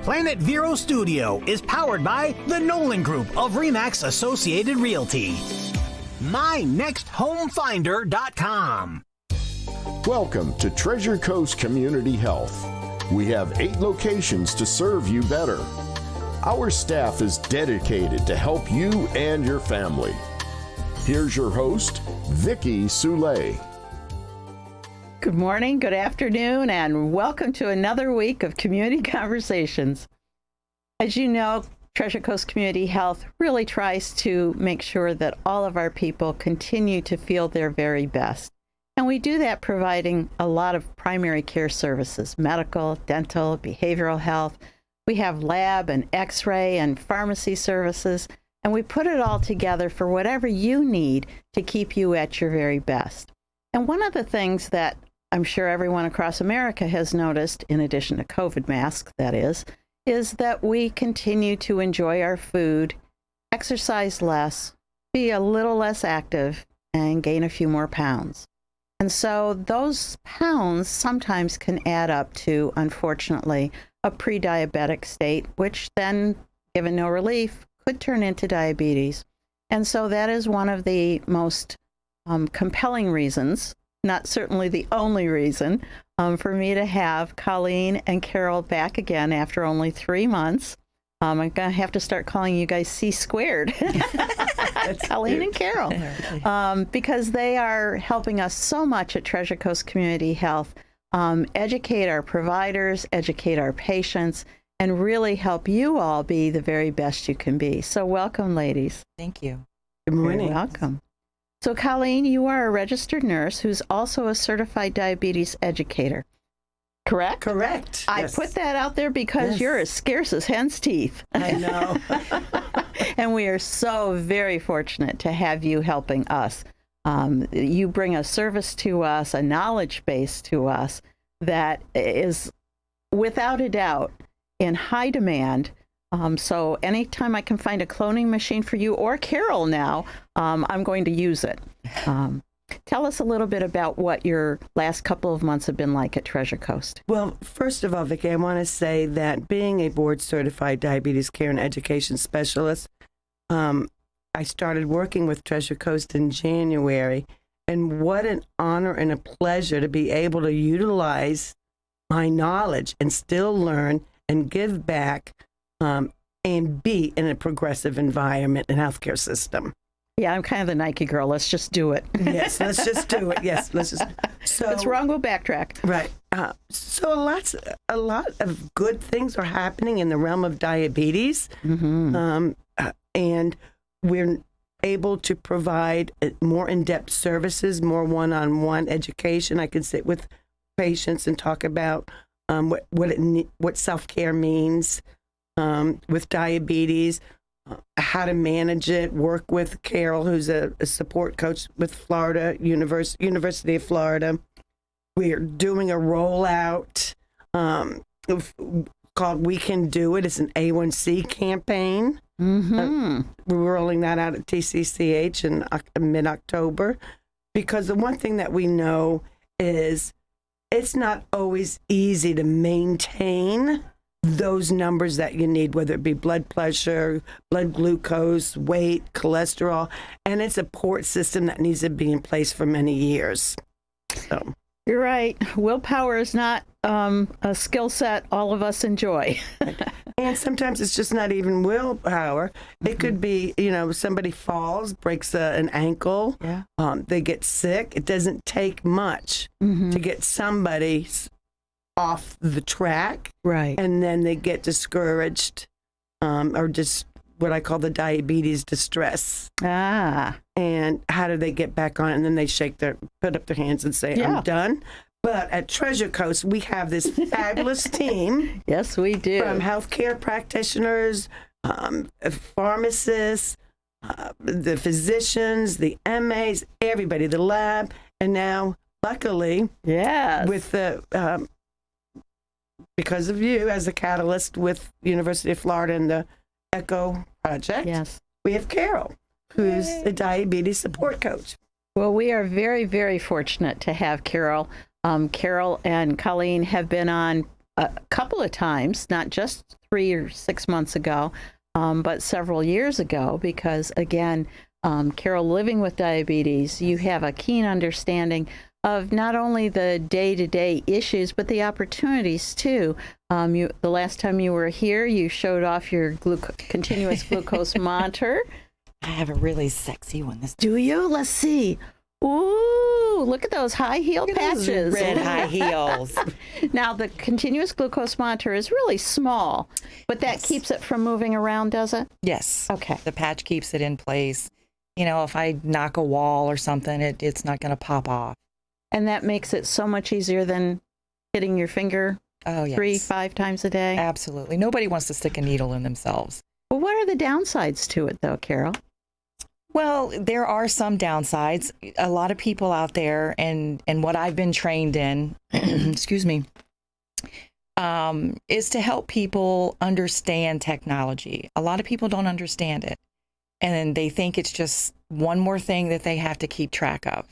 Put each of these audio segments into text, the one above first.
Planet Vero Studio is powered by the Nolan Group of RE/MAX Associated Realty. MyNextHomeFinder.com. Welcome to Treasure Coast Community Health. We have 8 locations to serve you better. Our staff is dedicated to help you and your family. Here's your host, Vicki Soulé. Good morning, good afternoon, and welcome to another week of Community Conversations. As you know, Treasure Coast Community Health really tries to make sure that all of our people continue to feel their very best. And we do that providing a lot of primary care services, medical, dental, behavioral health. We have lab and x-ray and pharmacy services, and we put it all together for whatever you need to keep you at your very best. And one of the things that I'm sure everyone across America has noticed, in addition to COVID masks, that is that we continue to enjoy our food, exercise less, be a little less active, and gain a few more pounds. And so those pounds sometimes can add up to, unfortunately, a pre-diabetic state, which then, given no relief, could turn into diabetes. And so that is one of the most compelling reasons, not certainly the only reason, for me to have Collen and Carole back again after only 3 months. I'm going to have to start calling you guys C squared, Collen and Carole, because they are helping us so much at Treasure Coast Community Health, educate our providers, educate our patients, and really help you all be the very best you can be. So welcome, ladies. Thank you. Good morning. You're welcome. So Collen, you are a registered nurse who's also a certified diabetes educator. Correct? Correct. I Yes. put that out there because you're as scarce as hen's teeth. I know. And we are so very fortunate to have you helping us. You bring a service to us, a knowledge base to us that is, without a doubt, in high demand. So anytime I can find a cloning machine for you or Carole now, I'm going to use it. Tell us a little bit about what your last couple of months have been like at Treasure Coast. Well, first of all, Vicki, I want to say that being a board-certified diabetes care and education specialist, I started working with Treasure Coast in January, and what an honor and a pleasure to be able to utilize my knowledge and still learn and give back and be in a progressive environment and healthcare system. Yeah, I'm kind of the Nike girl. Let's just do it. Yes, let's just do it. Yes, let's just. So If it's wrong, we'll backtrack. Right. So a lot of good things are happening in the realm of diabetes, and we're able to provide more in-depth services, more one-on-one education. I can sit with patients and talk about what self-care means with diabetes. How to manage it, work with Carole, who's a support coach with Florida University of Florida. We're doing a rollout called We Can Do It. It's an A1C campaign. We're rolling that out at TCCH in mid-October, because the one thing that we know is it's not always easy to maintain those numbers that you need, whether it be blood pressure, blood glucose, weight, cholesterol, and it's a support system that needs to be in place for many years. So You're right. Willpower is not a skill set all of us enjoy. and sometimes it's just not even willpower. It could be, somebody falls, breaks an ankle, they get sick. It doesn't take much to get somebody off the track, Right. and then they get discouraged, or just what I call the diabetes distress. And how do they get back on it? And then they put up their hands and say, I'm done. But at Treasure Coast, we have this fabulous team. Yes, we do. From healthcare practitioners, pharmacists, the physicians, the MAs, everybody, the lab, and now, luckily, with the because of you as a catalyst with University of Florida and the ECHO project, we have Carole, who's a diabetes support coach. Well, we are very, very fortunate to have Carole. Carole and Collen have been on a couple of times, not just 3 or 6 months ago, but several years ago, because again, Carole, living with diabetes, you have a keen understanding of not only the day-to-day issues, but the opportunities too. The last time you were here, you showed off your continuous glucose monitor. I have a really sexy one. Do you? Let's see. Ooh, look at those high heel patches. Red high heels. Now, the continuous glucose monitor is really small, but that keeps it from moving around, does it? Yes. Okay. The patch keeps it in place. You know, if I knock a wall or something, it's not going to pop off. And that makes it so much easier than hitting your finger 3-5 times a day? Absolutely. Nobody wants to stick a needle in themselves. Well, what are the downsides to it, though, Carole? Well, there are some downsides. A lot of people out there, and what I've been trained in, excuse me, is to help people understand technology. A lot of people don't understand it, and they think it's just one more thing that they have to keep track of,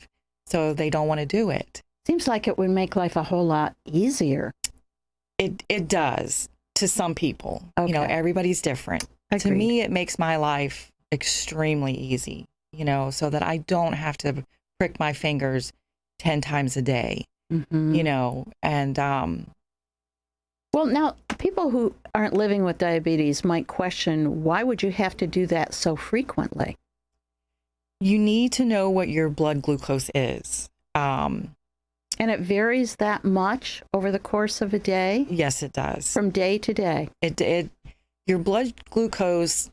so they don't want to do it. Seems like it would make life a whole lot easier. It does to some people. Okay. You know, everybody's different. Agreed. To me, it makes my life extremely easy, you know, so that I don't have to prick my fingers 10 times a day, you know, and well, now people who aren't living with diabetes might question, why would you have to do that so frequently? you need to know what your blood glucose is. And it varies that much over the course of a day? Yes, it does. From day to day? Your blood glucose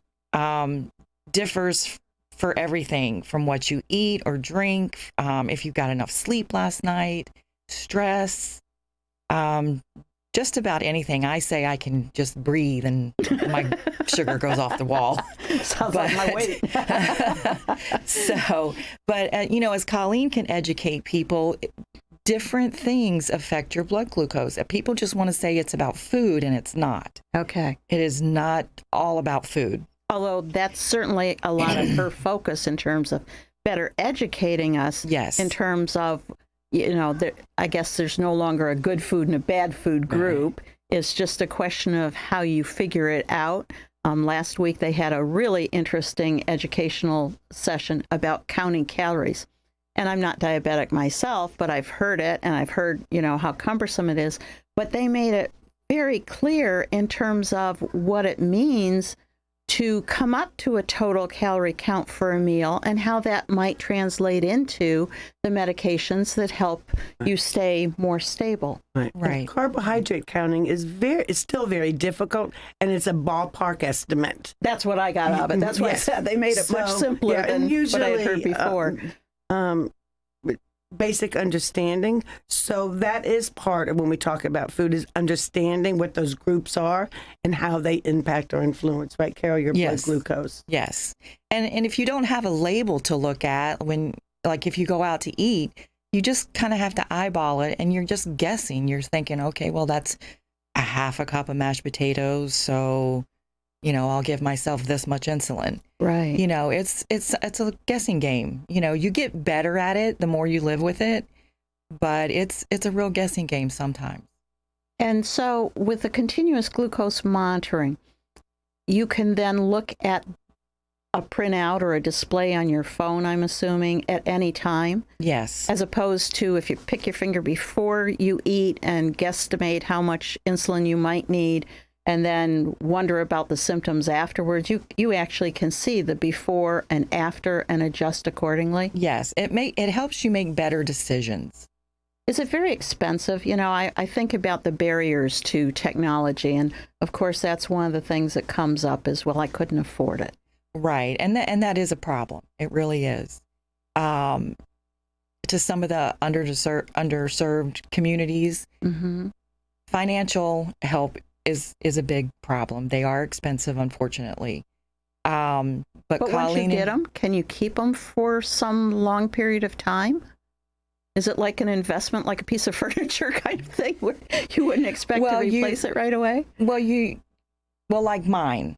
differs for everything from what you eat or drink, if you got enough sleep last night, stress, just about anything. I say I can just breathe and my sugar goes off the wall. Sounds like my weight. But as Colleen can educate people, different things affect your blood glucose. People just want to say it's about food, and it's not. Okay. It is not all about food. Although that's certainly a lot of her focus in terms of better educating us. Yes. In terms of, I guess there's no longer a good food and a bad food group. Right. It's just a question of how you figure it out. Last week they had a really interesting educational session about counting calories. And I'm not diabetic myself, but I've heard it, and I've heard, how cumbersome it is. But they made it very clear in terms of what it means to come up to a total calorie count for a meal and how that might translate into the medications that help you stay more stable. Right. Carbohydrate counting is still very difficult, and it's a ballpark estimate. That's what I got out of it. That's why I said they made it much simpler than what I had heard before. Basic understanding. So that is part of when we talk about food, is understanding what those groups are and how they impact or influence, right, Carole, your blood glucose. Yes. And if you don't have a label to look at if you go out to eat, you just kind of have to eyeball it, and you're just guessing. You're thinking, okay, well, that's a half a cup of mashed potatoes, so I'll give myself this much insulin. Right. It's a guessing game. You get better at it the more you live with it, but it's a real guessing game sometimes. And so with the continuous glucose monitoring, you can then look at a printout or a display on your phone, I'm assuming, at any time. Yes. As opposed to if you pick your finger before you eat and guesstimate how much insulin you might need, and then wonder about the symptoms afterwards. You actually can see the before and after and adjust accordingly. Yes, it helps you make better decisions. Is it very expensive? I think about the barriers to technology, and of course that's one of the things that comes up as well. I couldn't afford it. Right, and that is a problem. It really is. To some of the underserved communities, financial help is a big problem. They are expensive, unfortunately. But once you get them, can you keep them for some long period of time? Is it like an investment, like a piece of furniture kind of thing, where you wouldn't expect to replace it right away? Well, like mine,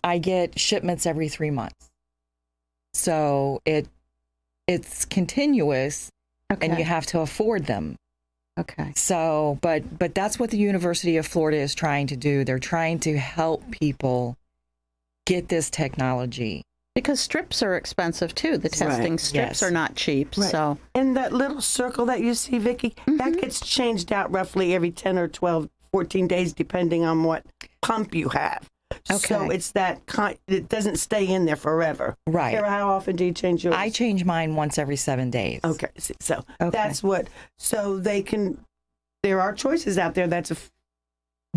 I get shipments every 3 months. So it's continuous, and you have to afford them. Okay. So, but that's what the University of Florida is trying to do. They're trying to help people get this technology. Because strips are expensive too. The testing strips are not cheap. Right. So, and that little circle that you see, Vicki, that gets changed out roughly every 10 or 12, 14 days, depending on what pump you have. Okay. So it's that kind, it doesn't stay in there forever. Right. Carole, how often do you change yours? I change mine once every 7 days. Okay. So that's what, so they can, there are choices out there that's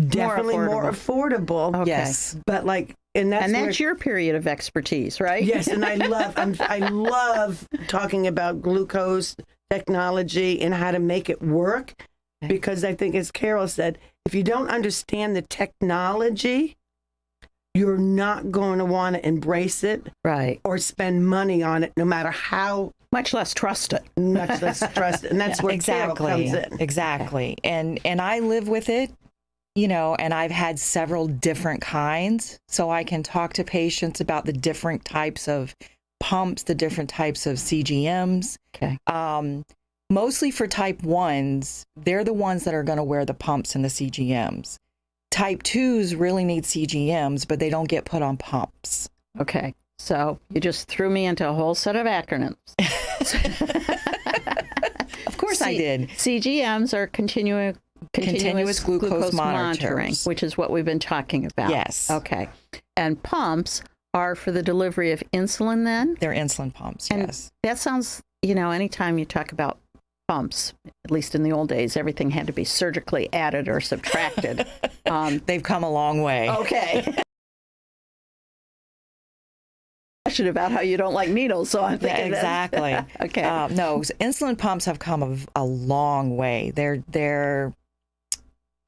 definitely more affordable. Okay. Yes. But like, and that's your period of expertise, right? Yes, and I love talking about glucose technology and how to make it work, because I think, as Carole said, if you don't understand the technology, you're not going to want to embrace it, right, or spend money on it, no matter how much less trust it. Much less trust it, and that's where Carole comes in. Exactly, and I live with it. You know, and I've had several different kinds, so I can talk to patients about the different types of pumps, the different types of CGMs. Okay. Mostly for type 1s, they're the ones that are going to wear the pumps and the CGMs. Type 2s really need CGMs, but they don't get put on pumps. Okay. So you just threw me into a whole set of acronyms. Of course I did. CGMs are continuous glucose monitoring, which is what we've been talking about. Yes. Okay. And pumps are for the delivery of insulin then? They're insulin pumps, and yes. That sounds, anytime you talk about pumps, at least in the old days, everything had to be surgically added or subtracted. They've come a long way. Okay. About how you don't like needles, so I'm thinking exactly. Okay. No, insulin pumps have come a long way. They're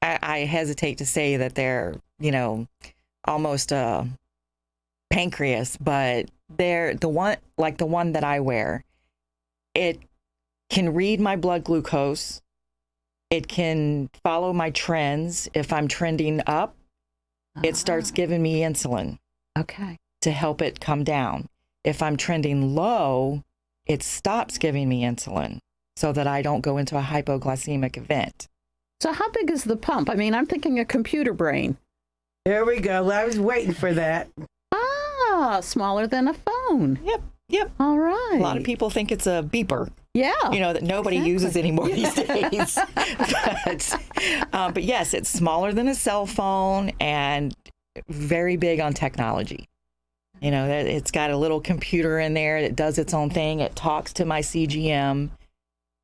I hesitate to say that they're almost a pancreas, but they're the one that I wear. It can read my blood glucose. It can follow my trends. If I'm trending up, it starts giving me insulin. Okay. To help it come down. If I'm trending low, it stops giving me insulin so that I don't go into a hypoglycemic event. So how big is the pump? I mean, I'm thinking a computer brain. There we go. I was waiting for that. Ah, smaller than a phone. Yep. All right. A lot of people think it's a beeper. Yeah. That nobody uses anymore these days. But yes, it's smaller than a cell phone and very big on technology. It's got a little computer in there that does its own thing. It talks to my CGM,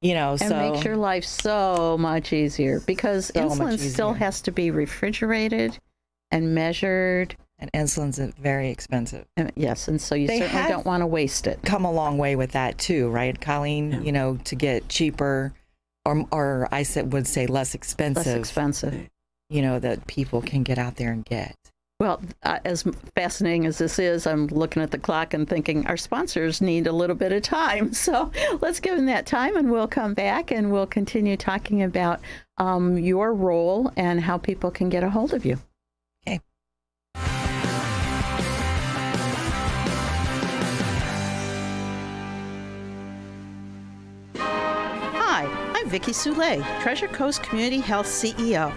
and makes your life so much easier, because insulin still has to be refrigerated and measured. And insulin's very expensive. Yes, and so you certainly don't want to waste it. Come a long way with that too, right, Colleen? Yeah. To get cheaper, or I would say less expensive. Less expensive. That people can get out there and get. Well, as fascinating as this is, I'm looking at the clock and thinking our sponsors need a little bit of time. So let's give them that time, and we'll come back and we'll continue talking about your role and how people can get a hold of you. Okay. Hi, I'm Vicki Soule, Treasure Coast Community Health CEO.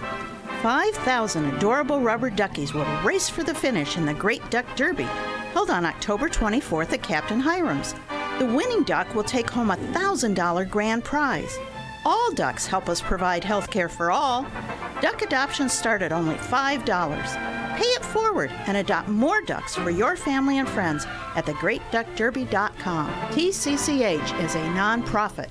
5,000 adorable rubber duckies will race for the finish in the Great Duck Derby, held on October 24th at Captain Hiram's. The winning duck will take home a $1,000 grand prize. All ducks help us provide health care for all. Duck adoptions start at only $5. Pay it forward and adopt more ducks for your family and friends at thegreatduckderby.com. TCCH is a nonprofit.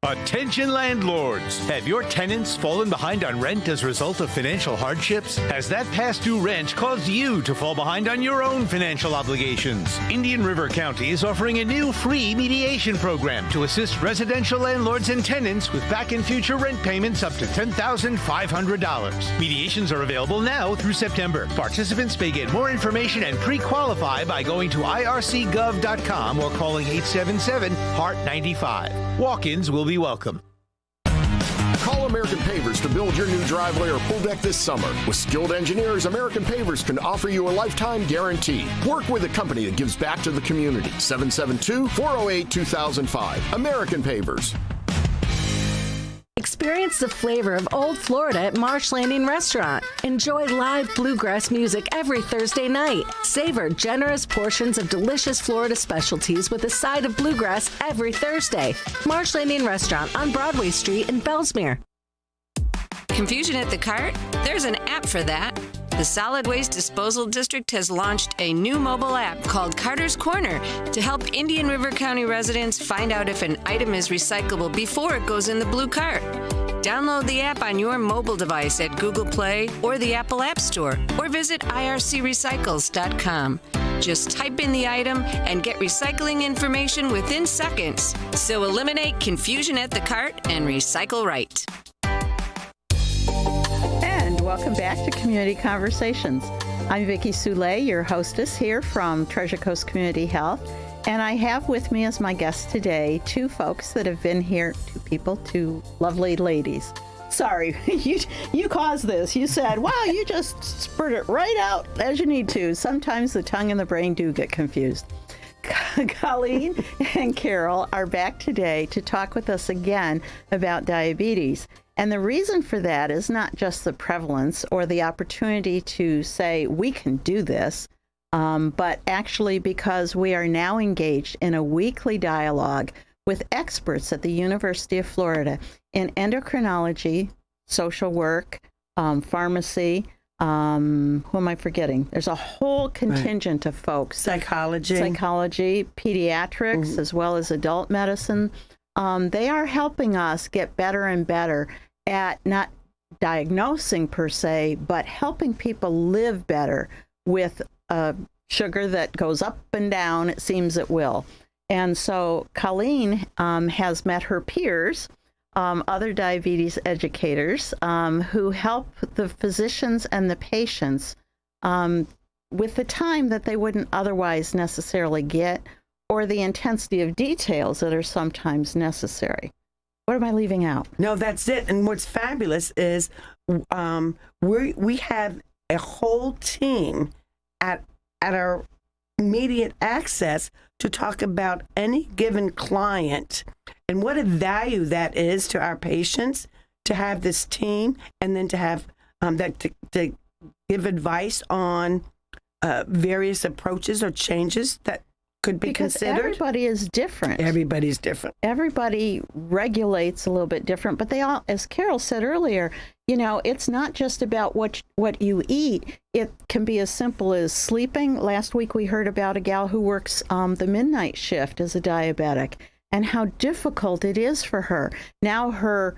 Attention landlords! Have your tenants fallen behind on rent as a result of financial hardships? Has that past due rent caused you to fall behind on your own financial obligations? Indian River County is offering a new free mediation program to assist residential landlords and tenants with back and future rent payments up to $10,500. Mediations are available now through September. Participants may get more information and pre-qualify by going to ircgov.com or calling 877-HEART-95. Walk-ins will be welcome. Call American Pavers to build your new driveway or pool deck this summer. With skilled engineers, American Pavers can offer you a lifetime guarantee. Work with a company that gives back to the community. 772-408-2005. American Pavers. Experience the flavor of Old Florida at Marsh Landing Restaurant. Enjoy live bluegrass music every Thursday night. Savor generous portions of delicious Florida specialties with a side of bluegrass every Thursday. Marsh Landing Restaurant on Broadway Street in Bellsmere. Confusion at the cart? There's an app for that. The Solid Waste Disposal District has launched a new mobile app called Carter's Corner to help Indian River County residents find out if an item is recyclable before it goes in the blue cart. Download the app on your mobile device at Google Play or the Apple App Store, or visit ircrecycles.com. Just type in the item and get recycling information within seconds. So eliminate confusion at the cart and recycle right. And welcome back to Community Conversations. I'm Vicki Soule, your hostess here from Treasure Coast Community Health. And I have with me as my guests today two folks that have been here, two lovely ladies. Sorry, you caused this. You said, wow, you just spurt it right out as you need to. Sometimes the tongue and the brain do get confused. Colleen and Carole are back today to talk with us again about diabetes. And the reason for that is not just the prevalence or the opportunity to say we can do this, but actually because we are now engaged in a weekly dialogue with experts at the University of Florida in endocrinology, social work, pharmacy. Who am I forgetting? There's a whole contingent of folks. Psychology, pediatrics, as well as adult medicine. They are helping us get better and better at not diagnosing per se, but helping people live better with sugar that goes up and down, it seems it will. And so Colleen has met her peers, other diabetes educators, who help the physicians and the patients with the time that they wouldn't otherwise necessarily get, or the intensity of details that are sometimes necessary. What am I leaving out? No, that's it. And what's fabulous is we have a whole team at our immediate access to talk about any given client and what a value that is to our patients to have this team, and then to have to give advice on various approaches or changes that could be considered. Everybody is different. Everybody's different. Everybody regulates a little bit different, but they all, as Carole said earlier, it's not just about what you eat. It can be as simple as sleeping. Last week we heard about a gal who works the midnight shift as a diabetic, and how difficult it is for her. Now her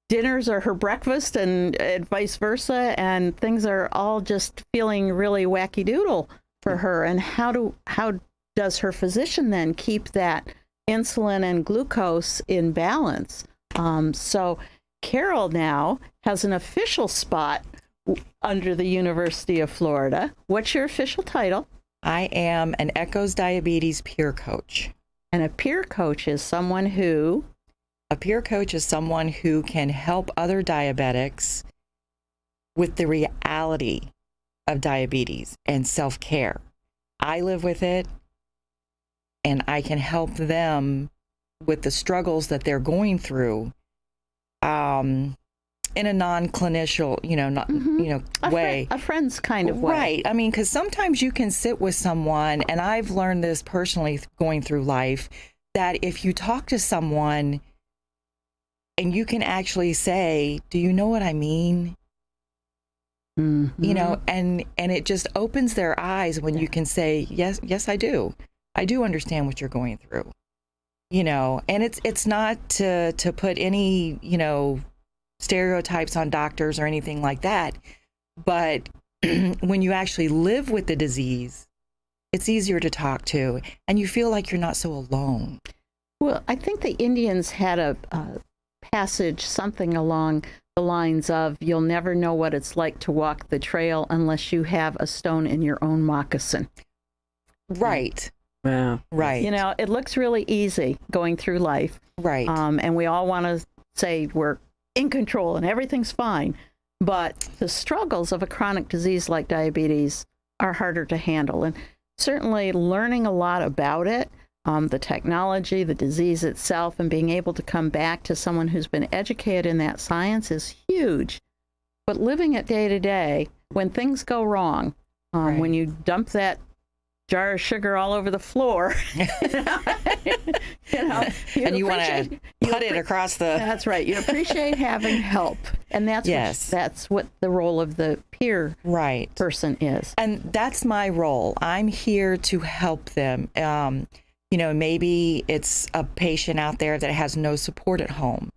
dinners are her breakfast, and vice versa, and things are all just feeling really wacky doodle for her. And how does her physician then keep that insulin and glucose in balance? So Carole now has an official spot under the University of Florida. What's your official title? I am an Echoes Diabetes peer coach. And a peer coach is someone who? A peer coach is someone who can help other diabetics with the reality of diabetes and self-care. I live with it, and I can help them with the struggles that they're going through in a non-clinician, way. A friend's kind of way. Right. I mean, because sometimes you can sit with someone, and I've learned this personally going through life, that if you talk to someone and you can actually say, do you know what I mean? Mm-hmm. And it just opens their eyes when you can say, yes, I do. I do understand what you're going through, and it's not to put any, stereotypes on doctors or anything like that. But when you actually live with the disease, it's easier to talk to, and you feel like you're not so alone. Well, I think the Indians had a passage, something along the lines of, you'll never know what it's like to walk the trail unless you have a stone in your own moccasin. Right. Wow. Right. It looks really easy going through life. Right. And we all want to say we're in control and everything's fine. But the struggles of a chronic disease like diabetes are harder to handle. And certainly learning a lot about it the technology, the disease itself, and being able to come back to someone who's been educated in that science is huge. But living it day to day, when things go wrong, when you dump that jar of sugar all over the floor, and you want to put it across the... That's right. You appreciate having help. And that's what the role of the peer person is. And that's my role. I'm here to help them. Maybe it's a patient out there that has no support at home.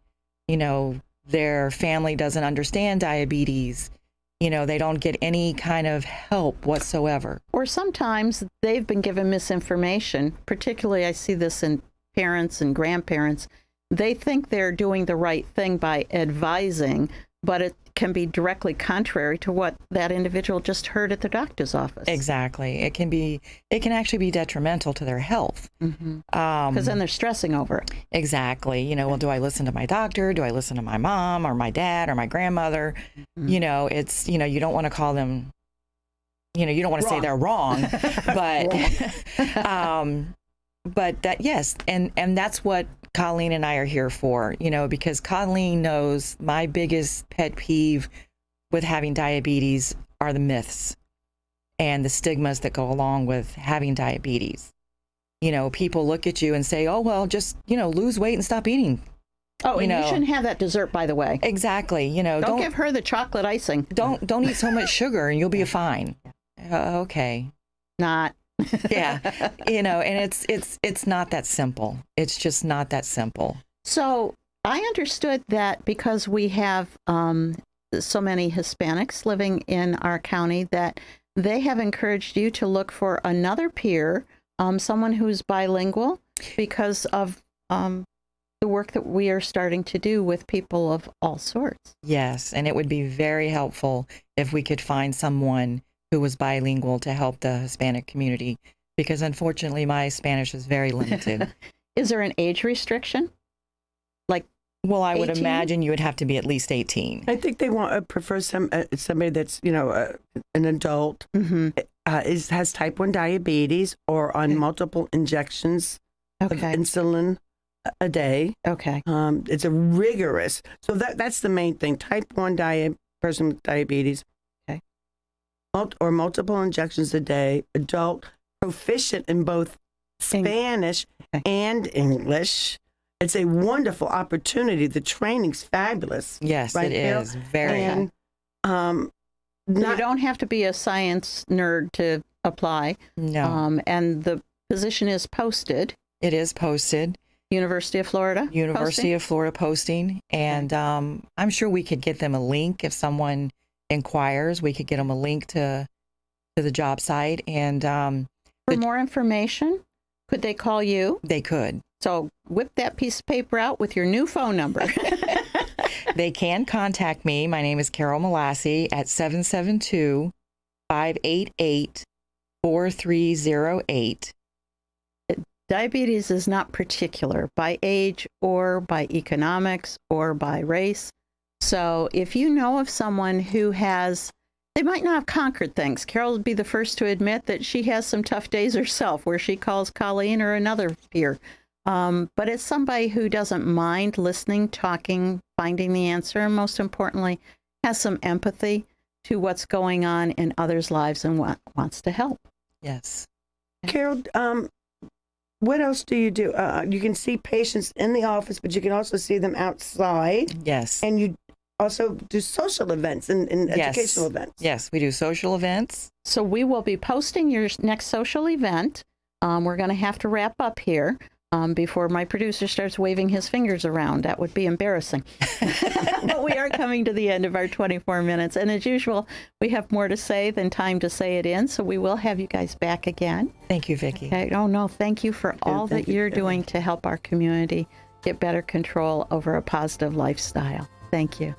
Their family doesn't understand diabetes. They don't get any kind of help whatsoever. Or sometimes they've been given misinformation. Particularly, I see this in parents and grandparents. They think they're doing the right thing by advising, but it can be directly contrary to what that individual just heard at the doctor's office. Exactly. It can actually be detrimental to their health. Because then they're stressing over it. Exactly. Well, do I listen to my doctor? Do I listen to my mom or my dad or my grandmother? It's, you don't want to call them, you don't want to say they're wrong, but, but that, yes. And that's what Colleen and I are here for, because Colleen knows my biggest pet peeve with having diabetes are the myths and the stigmas that go along with having diabetes. People look at you and say, oh, well, just, lose weight and stop eating. Oh, and you shouldn't have that dessert, by the way. Exactly. Don't give her the chocolate icing. Don't eat so much sugar and you'll be fine. Okay. Not. Yeah. And it's not that simple. It's just not that simple. So I understood that because we have so many Hispanics living in our county that they have encouraged you to look for another peer, someone who's bilingual, because of the work that we are starting to do with people of all sorts. Yes, and it would be very helpful if we could find someone who was bilingual to help the Hispanic community, because unfortunately my Spanish is very limited. Is there an age restriction? Well, I would 18? imagine you would have to be at least 18. I think they prefer somebody that's an adult, has type 1 diabetes or on multiple injections of insulin a day. Okay. It's a rigorous. So that's the main thing. Type 1 person with diabetes. Okay. Or multiple injections a day. Adult, proficient in both Spanish and English. It's a wonderful opportunity. The training's fabulous. Yes, right it there. is. Very. And, you don't have to be a science nerd to apply. No. And the position is posted. It is posted. University of Florida? University of Florida posting. And I'm sure we could get them a link if someone inquires. We could get them a link to the job site. And for more information, could they call you? They could. So whip that piece of paper out with your new phone number. They can contact me. My name is Carole Melasi at 772-588-4308. Diabetes is not particular by age or by economics or by race. So if you know of someone who they might not have conquered things. Carole would be the first to admit that she has some tough days herself where she calls Colleen or another peer. But it's somebody who doesn't mind listening, talking, finding the answer, and most importantly, has some empathy to what's going on in others' lives and wants to help. Yes. Carole, what else do you do? You can see patients in the office, but you can also see them outside. Yes. And you also do social events and educational events. Yes, we do social events. So we will be posting your next social event. We're going to have to wrap up here before my producer starts waving his fingers around. That would be embarrassing. But we are coming to the end of our 24 minutes. And as usual, we have more to say than time to say it in. So we will have you guys back again. Thank you, Vicki. Okay. Oh, no, thank you for all that you're doing to help our community get better control over a positive lifestyle. Thank you.